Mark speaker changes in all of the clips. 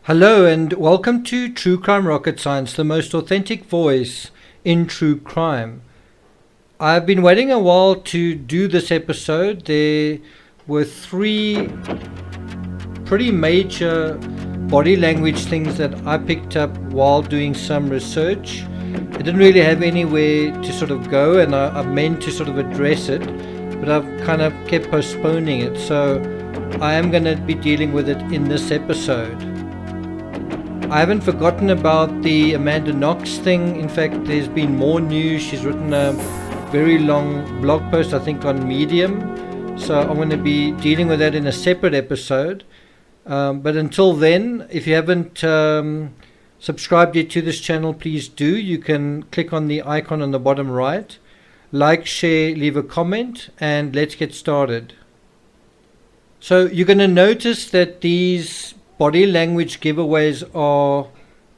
Speaker 1: Hello and welcome to True Crime Rocket Science, the most authentic voice in true crime. I've been waiting a while to do this episode. There were three pretty major body language things that I picked up while doing some research. I didn't really have anywhere to sort of go, and I meant to sort of address it, but I've kind of kept postponing it. So I am going to be dealing with it in this episode. I haven't forgotten about the Amanda Knox thing. In fact, there's been more news. She's written a very long blog post, I think, on Medium. So I'm going to be dealing with that in a separate episode. But until then, if you haven't subscribed yet to this channel, please do. You can click on the icon on the bottom right. Like, share, leave a comment, and let's get started. So you're going to notice that these body language giveaways are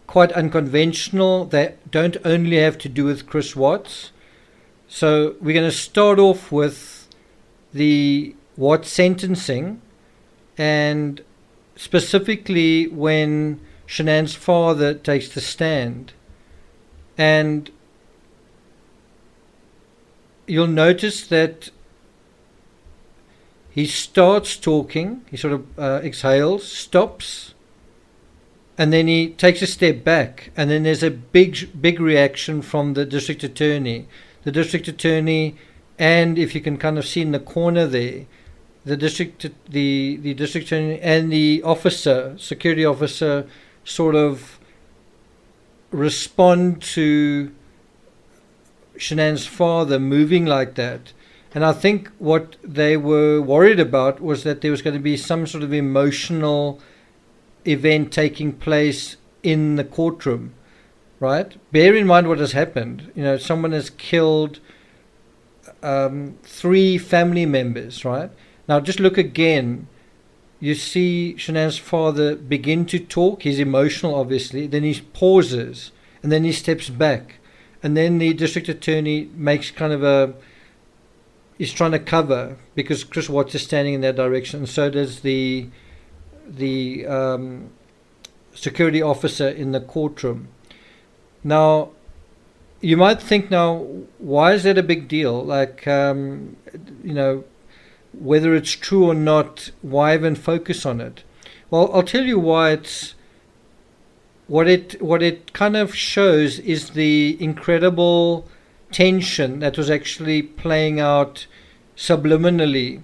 Speaker 1: quite unconventional. They don't only have to do with Chris Watts. So we're going to start off with the Watts sentencing, and specifically when Shanann's father takes the stand. And you'll notice that he starts talking, he sort of exhales, stops, and then he takes a step back, and then there's a big reaction from the district attorney. The district attorney, and if you can kind of see in the corner there, the district attorney and the officer, security officer, sort of respond to Shanann's father moving like that. And I think what they were worried about was that there was going to be some sort of emotional event taking place in the courtroom, right? Bear in mind what has happened. You know, someone has killed 3 family members, right? Now just look again. You see Shanann's father begin to talk. He's emotional, obviously. Then he pauses, and then he steps back. And then the district attorney makes kind of he's trying to cover because Chris Watts is standing in that direction, and so does the security officer in the courtroom. Now, you might think, now, why is that a big deal? Like, whether it's true or not, why even focus on it? Well, I'll tell you why. It's what it kind of shows is the incredible tension that was actually playing out subliminally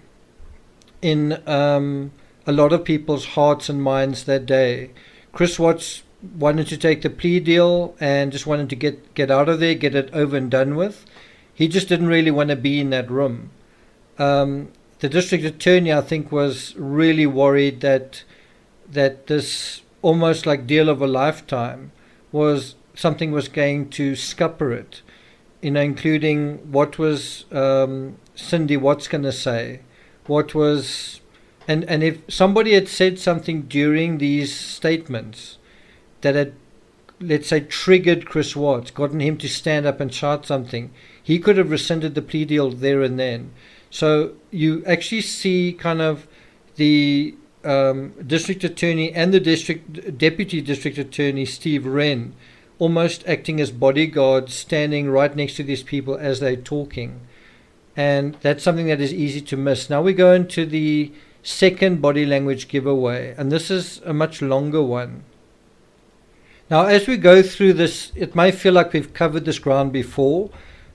Speaker 1: in a lot of people's hearts and minds that day. Chris Watts wanted to take the plea deal and just wanted to get out of there, get it over and done with. He just didn't really want to be in that room. The district attorney, I think, was really worried that this almost like deal of a lifetime was something was going to scupper it. You know, including what was Cindy Watts going to say, what was, and if somebody had said something during these statements that had, let's say, triggered Chris Watts, gotten him to stand up and shout something, he could have rescinded the plea deal there and then. So you actually see kind of the district attorney and the deputy district attorney, Steve Wren, almost acting as bodyguards, standing right next to these people as they're talking. And that's something that is easy to miss. Now we go into the second body language giveaway, and this is a much longer one. Now, as we go through this, it may feel like we've covered this ground before.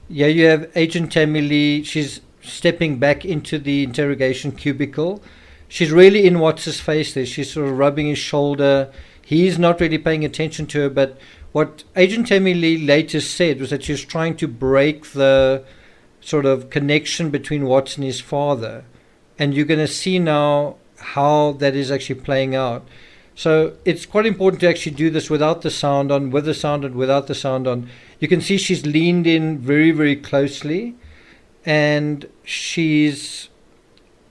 Speaker 1: Yeah, you have Agent Tammy Lee. She's stepping back into the interrogation cubicle. She's really in Watts' face there. She's sort of rubbing his shoulder. He's not really paying attention to her, but what Agent Tammy Lee later said was that she was trying to break the sort of connection between Watts and his father. And you're going to see now how that is actually playing out. So it's quite important to actually do this without the sound on, with the sound on, without the sound on. You can see she's leaned in very, very closely, and she's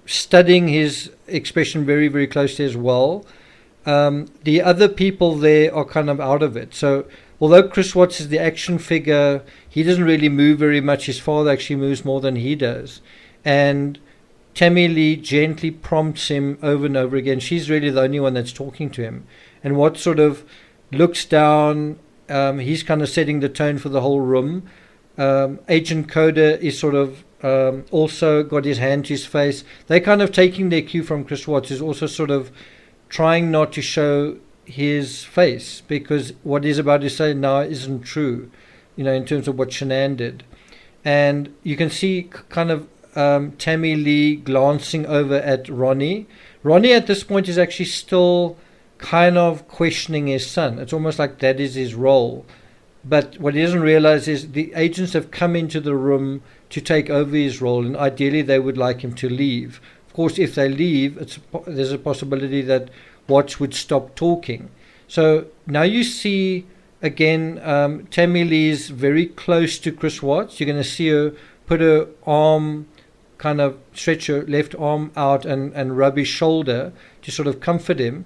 Speaker 1: studying his expression very, very closely as well. The other people there are kind of out of it. So although Chris Watts is the action figure, he doesn't really move very much. His father actually moves more than he does. And Tammy Lee gently prompts him over and over again. She's really the only one that's talking to him. and Watts sort of looks down. He's kind of setting the tone for the whole room. Agent Coder is sort of also got his hand to his face. They're kind of taking their cue from Chris Watts, who's also sort of trying not to show his face, because what he's about to say now isn't true, in terms of what Shanann did. And you can see kind of Tammy Lee glancing over at Ronnie. Ronnie at this point is actually still kind of questioning his son. It's almost like that is his role. But what he doesn't realize is the agents have come into the room to take over his role, and ideally they would like him to leave. Of course, if they leave, there's a possibility that Watts would stop talking. So now you see again, Tammy Lee's very close to Chris Watts. You're going to see her put her arm, kind of stretch her left arm out and rub his shoulder to sort of comfort him.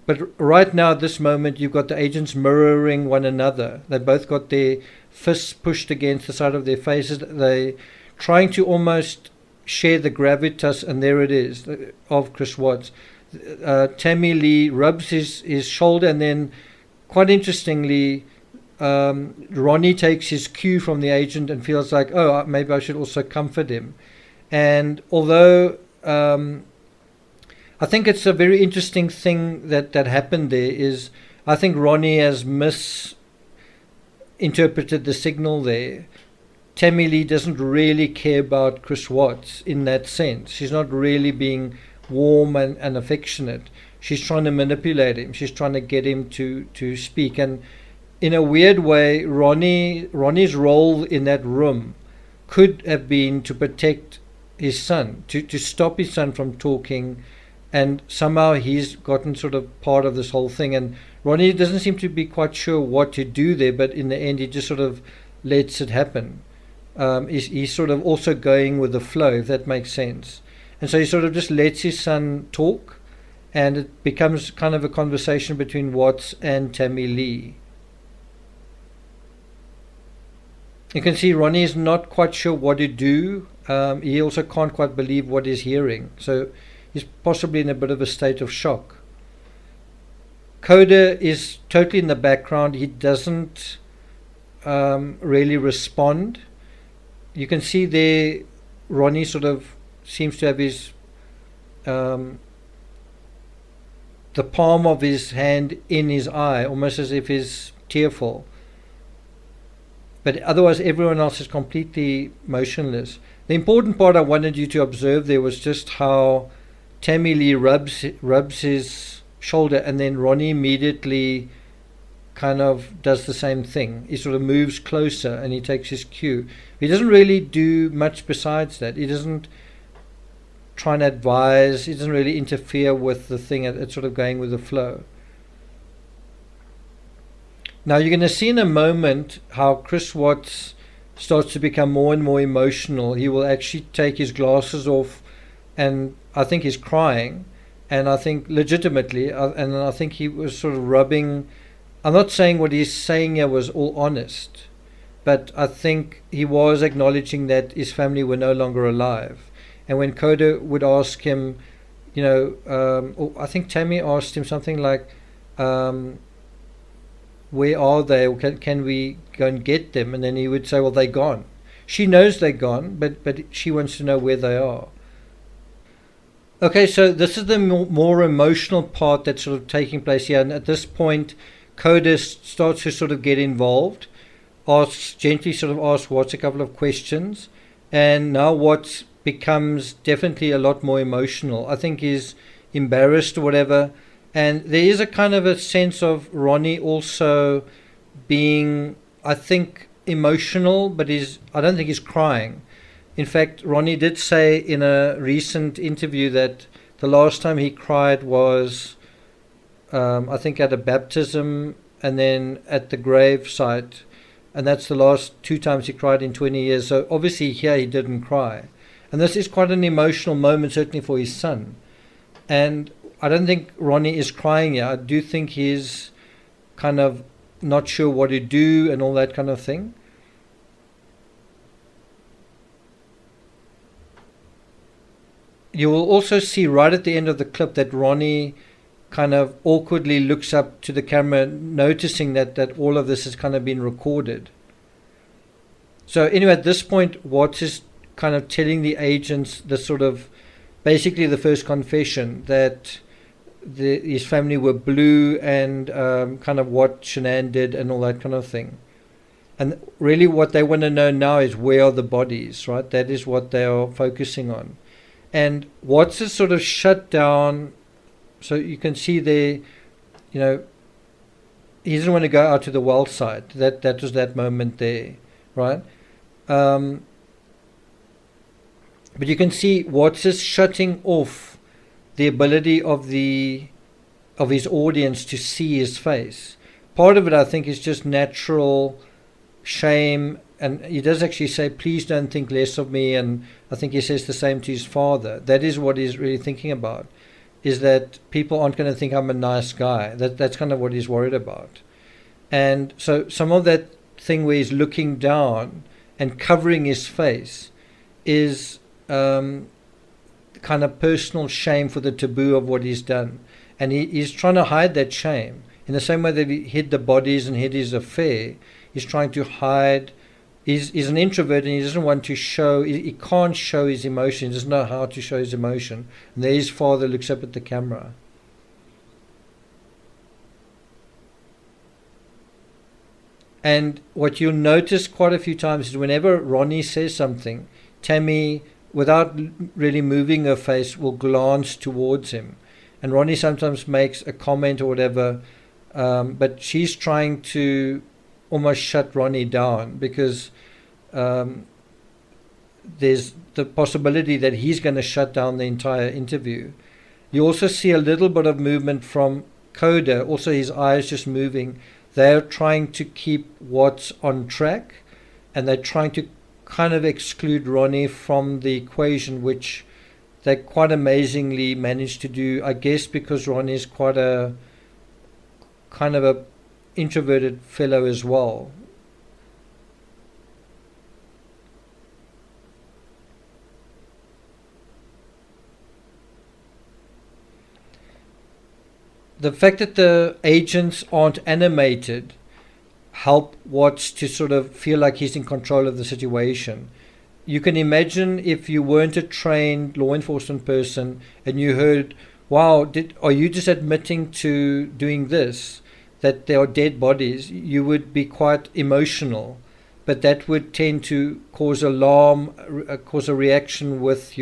Speaker 1: But right now, at this moment, you've got the agents mirroring one another. They both got their fists pushed against the side of their faces. They're trying to almost share the gravitas, and there it is, of Chris Watts. Tammy Lee rubs his shoulder, and then, quite interestingly, Ronnie takes his cue from the agent and feels like, oh, maybe I should also comfort him. And although I think it's a very interesting thing that happened there is, I think Ronnie has misinterpreted the signal there. Tammy Lee doesn't really care about Chris Watts in that sense. She's not really being warm and affectionate. She's trying to manipulate him. She's trying to get him to speak. And in a weird way, Ronnie's role in that room could have been to protect his son, to stop his son from talking. And somehow he's gotten sort of part of this whole thing. And Ronnie doesn't seem to be quite sure what to do there, but in the end he just sort of lets it happen. He's sort of also going with the flow, if that makes sense. And so he sort of just lets his son talk, and it becomes kind of a conversation between Watts and Tammy Lee. You can see Ronnie is not quite sure what to do. He also can't quite believe what he's hearing. So he's possibly in a bit of a state of shock. Coder is totally in the background. He doesn't really respond. You can see there Ronnie sort of seems to have his the palm of his hand in his eye, almost as if he's tearful. But otherwise everyone else is completely motionless. The important part I wanted you to observe there was just how Tammy Lee rubs his shoulder, and then Ronnie immediately kind of does the same thing. He sort of moves closer and he takes his cue. He doesn't really do much besides that. He doesn't try and advise. He doesn't really interfere with the thing. It's sort of going with the flow. Now you're going to see in a moment how Chris Watts starts to become more and more emotional. He will actually take his glasses off, and I think he's crying, and I think legitimately, and I think he was sort of rubbing. I'm not saying what he's saying here was all honest, but I think he was acknowledging that his family were no longer alive. And when Coder would ask him, or I think Tammy asked him something like, where are they, or can we go and get them? And then he would say, well, they're gone. She knows they're gone, but she wants to know where they are. Okay, so this is the more emotional part that's sort of taking place here. And at this point, Coder starts to sort of get involved, gently sort of asks Watts a couple of questions. And now Watts becomes definitely a lot more emotional. I think he's embarrassed or whatever. And there is a kind of a sense of Ronnie also being, I think, emotional, but I don't think he's crying. In fact, Ronnie did say in a recent interview that the last time he cried was, I think, at a baptism and then at the grave site. And that's the last 2 times he cried in 20 years. So obviously here he didn't cry. And this is quite an emotional moment, certainly for his son. And I don't think Ronnie is crying here. I do think he's kind of not sure what to do and all that kind of thing. You will also see right at the end of the clip that Ronnie kind of awkwardly looks up to the camera, noticing that all of this has kind of been recorded. So anyway, at this point, Watts is kind of telling the agents the sort of, basically the first confession, that his family were blue, and kind of what Shanann did and all that kind of thing. And really what they want to know now is, where are the bodies, right? That is what they are focusing on. And Watts is sort of shut down. So you can see there, he doesn't want to go out to the well site. That was that moment there, right? But you can see Watts is shutting off the ability of his audience to see his face. Part of it, I think, is just natural shame, and he does actually say, please don't think less of me, and I think he says the same to his father. That is what he's really thinking about, is that people aren't going to think I'm a nice guy. That's kind of what he's worried about. And so some of that thing where he's looking down and covering his face is kind of personal shame for the taboo of what he's done. And he's trying to hide that shame. In the same way that he hid the bodies and hid his affair, he's trying to hide. He's an introvert, and he doesn't want to show, he can't show his emotion. He doesn't know how to show his emotion. And there his father looks up at the camera. And what you'll notice quite a few times is whenever Ronnie says something, Tammy, without really moving her face, will glance towards him. And Ronnie sometimes makes a comment or whatever, but she's trying to almost shut Ronnie down, because there's the possibility that he's going to shut down the entire interview. You also see a little bit of movement from Coda, also his eyes just moving. They're trying to keep Watts on track, and they're trying to kind of exclude Ronnie from the equation, which they quite amazingly managed to do, I guess, because Ronnie is quite a kind of a introverted fellow as well. The fact that the agents aren't animated help Watts to sort of feel like he's in control of the situation. You can imagine if you weren't a trained law enforcement person and you heard, wow, are you just admitting to doing this, that there are dead bodies, you would be quite emotional. But that would tend to cause alarm, cause a reaction with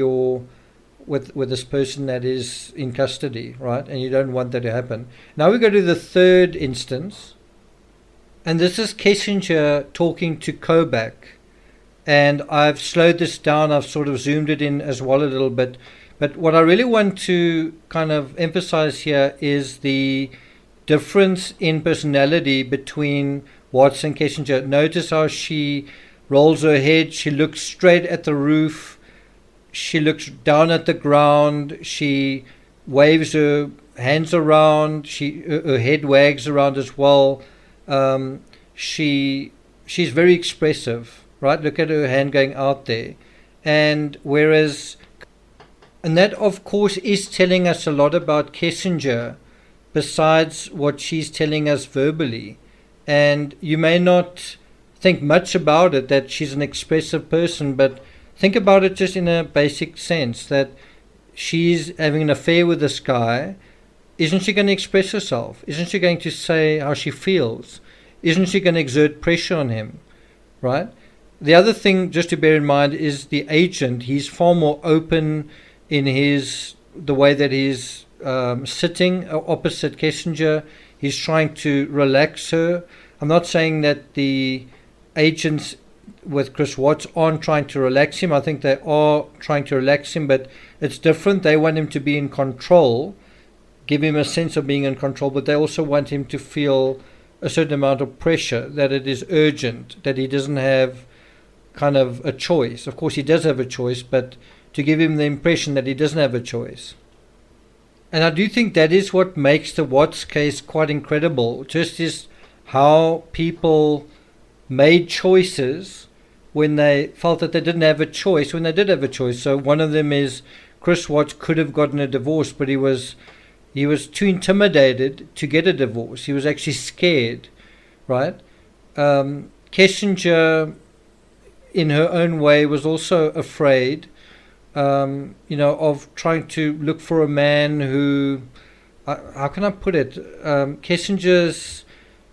Speaker 1: this person that is in custody, right? And you don't want that to happen. Now we go to the third instance. And this is Kessinger talking to Kobach. And I've slowed this down. I've sort of zoomed it in as well a little bit. But what I really want to kind of emphasize here is the difference in personality between Watts and Kessinger. Notice how she rolls her head. She looks straight at the roof. She looks down at the ground. She waves her hands around. Her head wags around as well. She's very expressive, right? Look at her hand going out there. And that of course is telling us a lot about Kessinger, besides what she's telling us verbally. And you may not think much about it, that she's an expressive person, but think about it just in a basic sense, that she's having an affair with this guy. Isn't she going to express herself? Isn't she going to say how she feels? Isn't she going to exert pressure on him? Right? The other thing just to bear in mind is the agent. He's far more open in the way that he's sitting opposite Kessinger. He's trying to relax her. I'm not saying that the agents with Chris Watts aren't trying to relax him. I think they are trying to relax him, but it's different. They want him to be in control, give him a sense of being in control, but they also want him to feel a certain amount of pressure, that it is urgent, that he doesn't have kind of a choice. Of course he does have a choice, but to give him the impression that he doesn't have a choice. And I do think that is what makes the Watts case quite incredible, just is how people made choices when they felt that they didn't have a choice, when they did have a choice. So one of them is Chris Watts could have gotten a divorce, but he was He was too intimidated to get a divorce. He was actually scared, right? Kissinger, in her own way, was also afraid, of trying to look for a man who, how can I put it? Kissinger's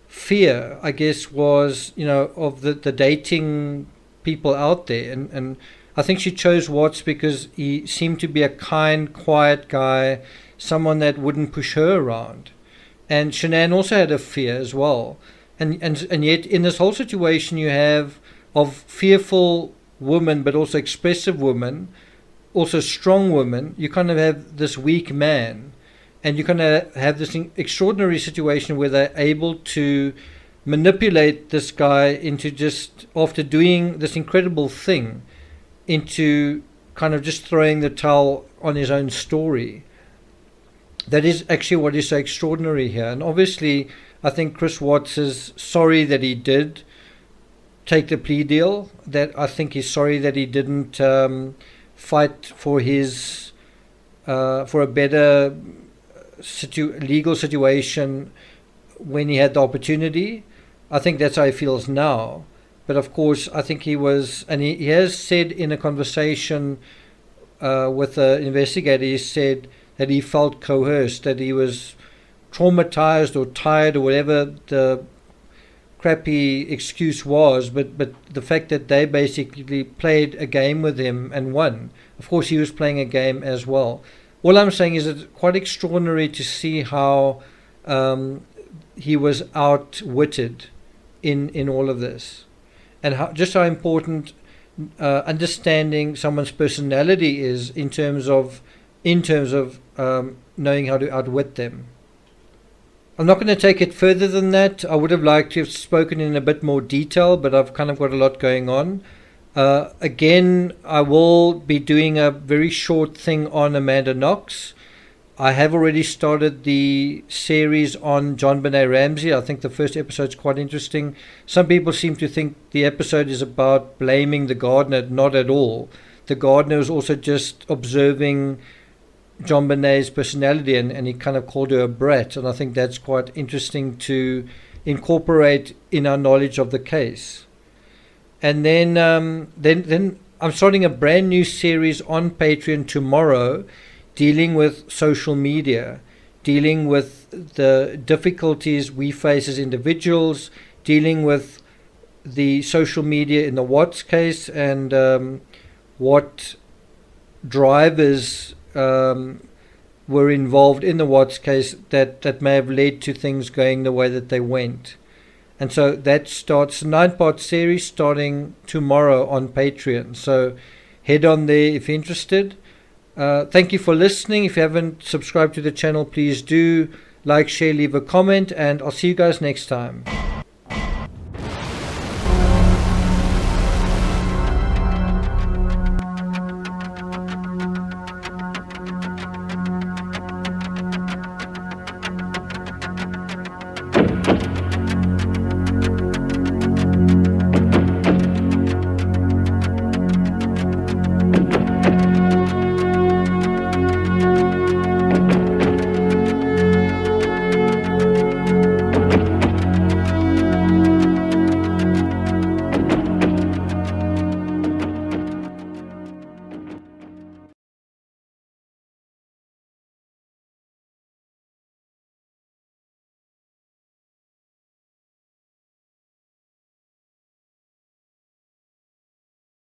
Speaker 1: fear, I guess, was, of the dating people out there. And I think she chose Watts because he seemed to be a kind, quiet guy, someone that wouldn't push her around. And Shanann also had a fear as well. And yet in this whole situation you have of fearful women, but also expressive women, also strong women. You kind of have this weak man. And you kind of have this extraordinary situation where they're able to manipulate this guy into just, after doing this incredible thing, into kind of just throwing the towel on his own story. That is actually what is so extraordinary here. And obviously, I think Chris Watts is sorry that he did take the plea deal. That I think he's sorry that he didn't fight for his for a better legal situation when he had the opportunity. I think that's how he feels now. But of course, I think he was, and he has said in a conversation with the investigator, he said that he felt coerced, that he was traumatized or tired or whatever the crappy excuse was, but the fact that they basically played a game with him and won. Of course, he was playing a game as well. All I'm saying is it's quite extraordinary to see how he was outwitted in all of this, and how important understanding someone's personality is in terms of knowing how to outwit them. I'm not going to take it further than that. I would have liked to have spoken in a bit more detail, but I've kind of got a lot going on. Again, I will be doing a very short thing on Amanda Knox. I have already started the series on JonBenet Ramsey. I think the first episode is quite interesting. Some people seem to think the episode is about blaming the gardener. Not at all. The gardener was also just observing JonBenet's personality, and he kind of called her a brat. And I think that's quite interesting to incorporate in our knowledge of the case. And then I'm starting a brand new series on Patreon tomorrow, dealing with social media, dealing with the difficulties we face as individuals, dealing with the social media in the Watts case, and what drivers were involved in the Watts case that may have led to things going the way that they went. And so that starts a 9-part series starting tomorrow on Patreon. So head on there if you're interested. Thank you for listening. If you haven't subscribed to the channel, please do like, share, leave a comment, and I'll see you guys next time.